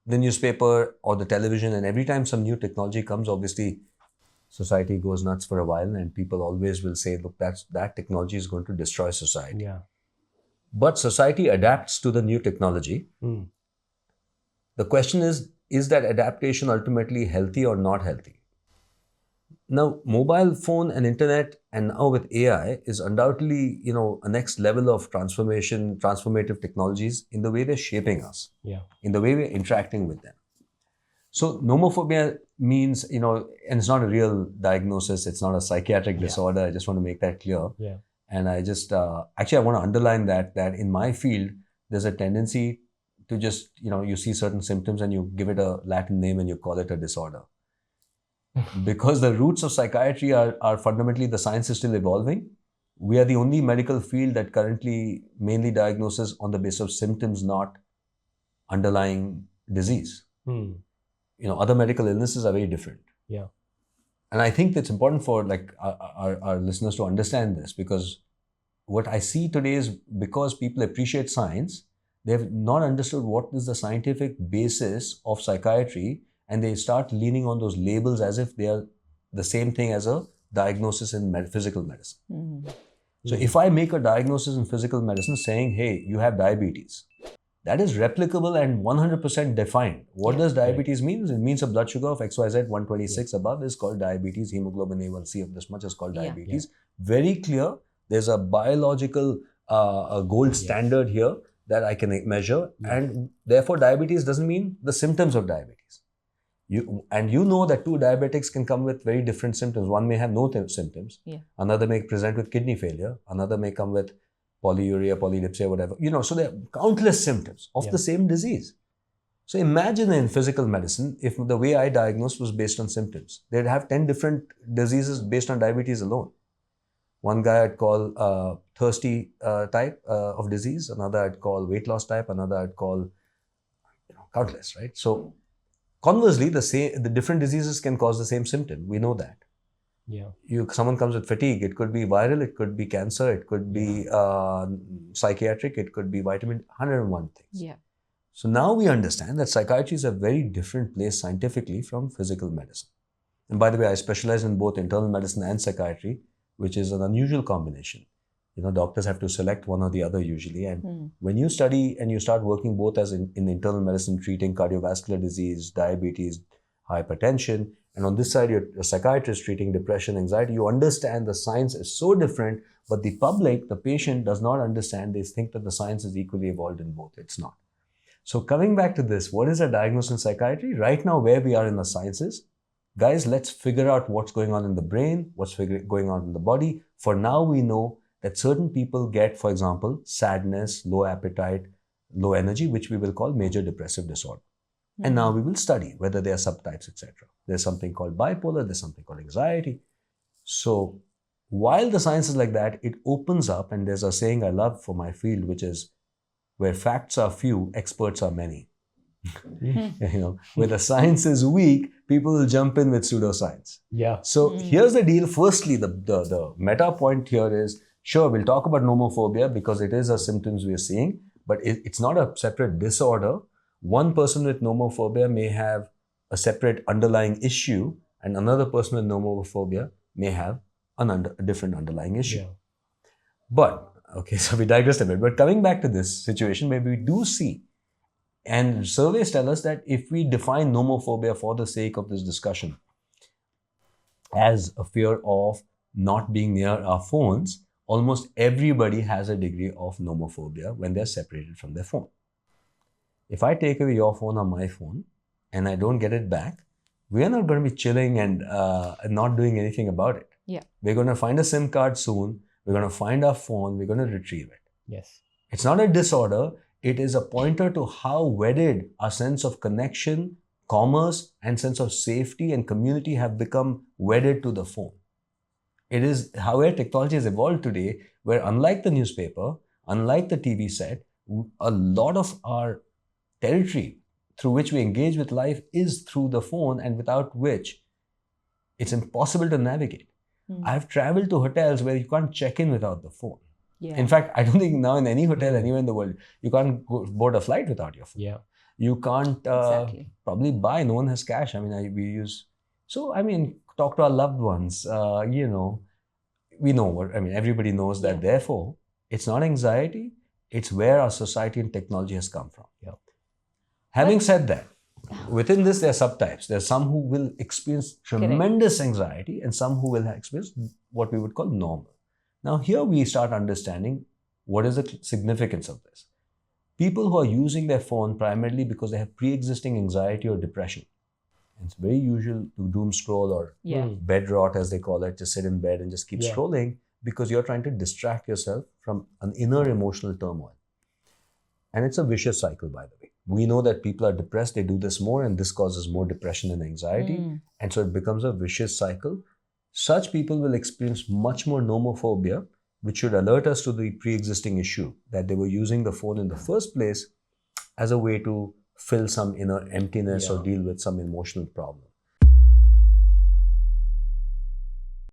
the newspaper or the television, and every time some new technology comes, obviously society goes nuts for a while, and people always will say, look, that technology is going to destroy society. Yeah. But society adapts to the new technology. The question is that adaptation ultimately healthy or not healthy? Now, mobile phone and internet, and now with AI, is undoubtedly, a next level of transformative technologies in the way they're shaping us, Yeah. in the way we're interacting with them. So nomophobia means, and it's not a real diagnosis, it's not a psychiatric disorder. I just want to make that clear. Yeah. And I just, actually, I want to underline that in my field, there's a tendency to just, you see certain symptoms and you give it a Latin name and you call it a disorder. Because the roots of psychiatry are fundamentally, the science is still evolving. We are the only medical field that currently mainly diagnoses on the basis of symptoms, not underlying disease. Other medical illnesses are very different. Yeah. And I think it's important for our listeners to understand this, because what I see today is, because people appreciate science, they have not understood what is the scientific basis of psychiatry, and they start leaning on those labels as if they are the same thing as a diagnosis in physical medicine. So if I make a diagnosis in physical medicine saying, hey, you have diabetes, that is replicable and 100% defined. What does diabetes mean? It means a blood sugar of XYZ 126 above is called diabetes. Hemoglobin A1C of this much is called diabetes. Very clear. There's a biological gold standard here that I can measure. And therefore, diabetes doesn't mean the symptoms of diabetes. You know that two diabetics can come with very different symptoms. One may have no symptoms. Another may present with kidney failure. Another may come with polyuria, polydipsia, whatever. So there are countless symptoms of the same disease. So imagine in physical medicine, if the way I diagnosed was based on symptoms, they'd have 10 different diseases based on diabetes alone. One guy I'd call thirsty type of disease. Another I'd call weight loss type. Another I'd call countless, right? So conversely, the different diseases can cause the same symptom. We know that. Someone comes with fatigue. It could be viral. It could be cancer. It could be psychiatric. It could be vitamin. 101 things. So now we understand that psychiatry is a very different place scientifically from physical medicine. And by the way, I specialize in both internal medicine and psychiatry, which is an unusual combination. Doctors have to select one or the other usually. And when you study and you start working both as in internal medicine, treating cardiovascular disease, diabetes, hypertension, and on this side, you're a psychiatrist treating depression, anxiety, you understand the science is so different, but the public, the patient, does not understand. They think that the science is equally evolved in both. It's not. So coming back to this, what is a diagnosis in psychiatry? Right now, where we are in the sciences, guys, let's figure out what's going on in the brain, what's going on in the body. For now, we know that certain people get, for example, sadness, low appetite, low energy, which we will call major depressive disorder. And now we will study whether there are subtypes, etc. There's something called bipolar, there's something called anxiety. So while the science is like that, it opens up, and there's a saying I love for my field, which is, where facts are few, experts are many. Where the science is weak, people will jump in with pseudoscience. So here's the deal. Firstly, the meta point here is, sure, we'll talk about nomophobia because it is a symptoms we are seeing, but it's not a separate disorder. One person with nomophobia may have a separate underlying issue, and another person with nomophobia may have a different underlying issue. But, okay, so we digressed a bit. But coming back to this situation where we do see, and surveys tell us that if we define nomophobia for the sake of this discussion as a fear of not being near our phones, almost everybody has a degree of nomophobia when they're separated from their phone. If I take away your phone or my phone and I don't get it back, we are not going to be chilling and not doing anything about it. We're going to find a SIM card soon. We're going to find our phone. We're going to retrieve it. It's not a disorder. It is a pointer to how wedded our sense of connection, commerce, and sense of safety and community have become wedded to the phone. It is how our technology has evolved today, where unlike the newspaper, unlike the TV set, a lot of our territory through which we engage with life is through the phone, and without which it's impossible to navigate. I've traveled to hotels where you can't check in without the phone. In fact, I don't think now in any hotel anywhere in the world, you can't board a flight without your phone. You can't Exactly. probably buy. No one has cash. I mean, we use. So I mean, talk to our loved ones. We know what I mean. Everybody knows that. Yeah. Therefore, it's not anxiety. It's where our society and technology has come from. Yeah. Having said that, within this, there are subtypes. There are some who will experience tremendous anxiety and some who will experience what we would call normal. Now, here we start understanding what is the significance of this. People who are using their phone primarily because they have pre-existing anxiety or depression. It's very usual to doom scroll or Yeah. bed rot, as they call it, just sit in bed and just keep Yeah. scrolling because you're trying to distract yourself from an inner emotional turmoil. And it's a vicious cycle, by the way. We know that people are depressed, they do this more, and this causes more depression and anxiety. And so it becomes a vicious cycle. Such people will experience much more nomophobia, which should alert us to the pre-existing issue that they were using the phone in the first place as a way to fill some inner emptiness or Yeah. deal with some emotional problem.